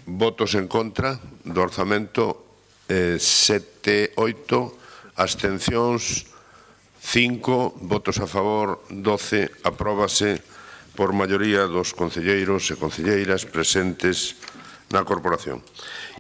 Votos en contra do orzamento 7, 8, abstencións 5, votos a favor 12, apróbase por maioría dos concelleiros e concelleiras presentes na corporación.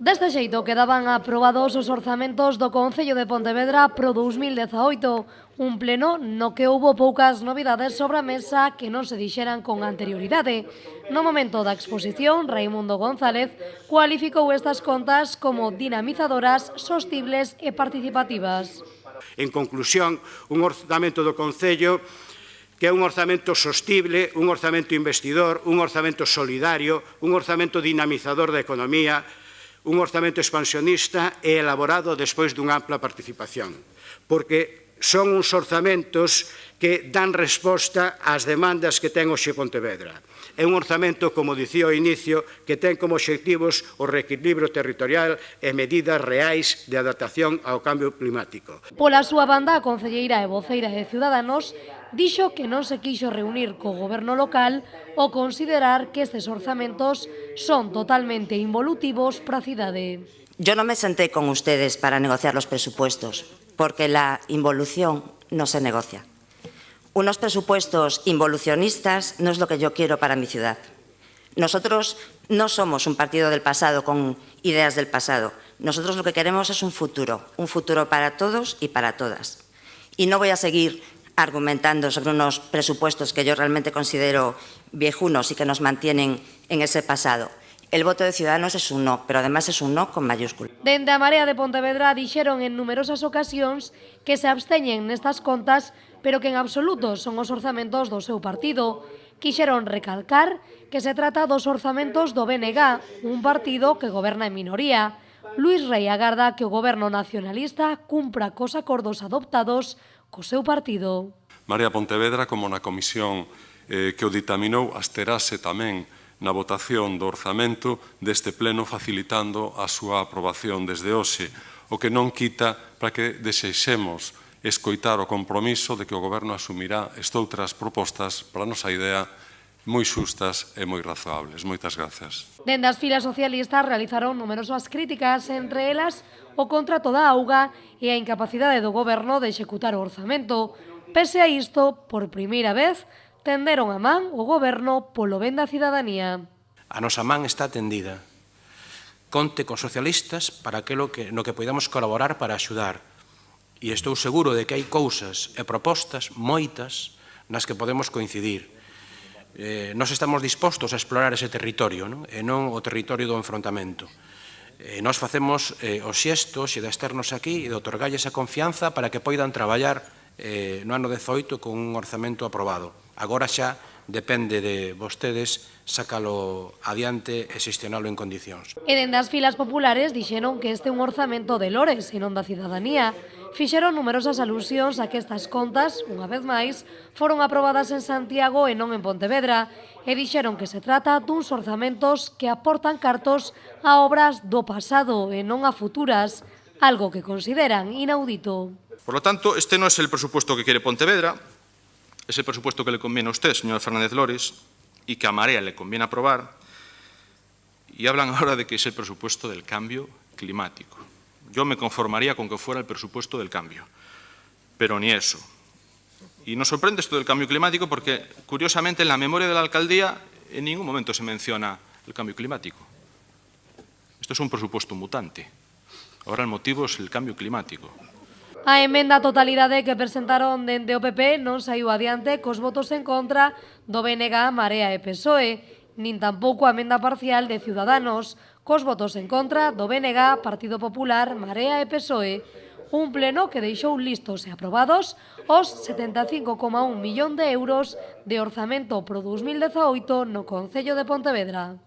Deste xeito quedaban aprobados os orzamentos do Concello de Pontevedra pro 2018, un pleno no que houbo poucas novidades sobre a mesa que non se dixeran con anterioridade. No momento da exposición, Raimundo González cualificou estas contas como dinamizadoras, sostibles e participativas. En conclusión, un orzamento do Concello que é un orzamento sostible, un orzamento investidor, un orzamento solidario, un orzamento dinamizador da economía, un orzamento expansionista e elaborado despois dunha ampla participación, porque son uns orzamentos que dan resposta ás demandas que ten hoxe Pontevedra. É un orzamento, como dicía ao inicio, que ten como obxectivos o reequilibrio territorial e medidas reais de adaptación ao cambio climático. Pola súa banda, a concelleira e voceira de Ciudadanos dixo que non se quixo reunir co goberno local ou considerar que estes orzamentos son totalmente involutivos para a cidade. Yo no me senté con ustedes para negociar los presupuestos, porque la involución no se negocia. Unos presupuestos involucionistas no es lo que yo quiero para mi ciudad. Nosotros no somos un partido del pasado con ideas del pasado. Nosotros lo que queremos es un futuro para todos y para todas. Y no voy a seguir argumentando sobre unos presupuestos que yo realmente considero viejunos y que nos mantienen en ese pasado. El voto de Ciudadanos es un no, pero además es un no con mayúscula. Dende a Marea de Pontevedra dixeron en numerosas ocasións que se absteñen nestas contas, pero que en absoluto son os orzamentos do seu partido. Quixeron recalcar que se trata dos orzamentos do BNG, un partido que goberna en minoría. Luís Rei agarda que o goberno nacionalista cumpra cos acordos adoptados co seu partido. Marea Pontevedra, como na comisión que o ditaminou, absterase tamén na votación do orzamento deste pleno, facilitando a súa aprobación desde hoxe, o que non quita para que desexemos escoitar o compromiso de que o Goberno asumirá estoutras propostas para a nosa idea moi xustas e moi razoables. Moitas grazas. Dende as filas socialistas realizaron numerosas críticas, entre elas o contrato da auga e a incapacidade do Goberno de executar o orzamento. Pese a isto, por primeira vez, tenderon a man o Goberno polo ben da cidadanía. A nosa man está tendida. Conte con socialistas para aquilo no que podamos colaborar para axudar. E estou seguro de que hai cousas e propostas moitas nas que podemos coincidir. Nós estamos dispostos a explorar ese territorio, e non o territorio do enfrontamento. Nós facemos os xestos e de estarnos aquí e de otorgalles a confianza para que poidan traballar no ano 18 con un orzamento aprobado. Agora xa depende de vostedes sácalo adiante e xestionalo en condicións. E dende as filas populares dixeron que este é un orzamento de lores e non da cidadanía. Fixeron numerosas alusións a que estas contas, unha vez máis, foron aprobadas en Santiago e non en Pontevedra, e dixeron que se trata duns orzamentos que aportan cartos a obras do pasado e non a futuras, algo que consideran inaudito. Por lo tanto, este no es el presupuesto que quiere Pontevedra, es el presupuesto que le conviene a usted, señor Fernández Lores, y que a Marea le conviene aprobar, y hablan ahora de que es el presupuesto del cambio climático. Yo me conformaría con que fuera el presupuesto del cambio, pero ni eso. Y nos sorprende esto del cambio climático porque, curiosamente, en la memoria de la alcaldía en ningún momento se menciona el cambio climático. Esto es un presupuesto mutante. Ahora el motivo es el cambio climático. A emenda a totalidade que presentaron dende o PP non saiu adiante cos votos en contra do BNG, Marea e PSOE, nin tampouco a emenda parcial de Ciudadanos, cos votos en contra do BNG, Partido Popular, Marea e PSOE, un pleno que deixou listos e aprobados os 75,1 millón de euros de orzamento pro 2018 no Concello de Pontevedra.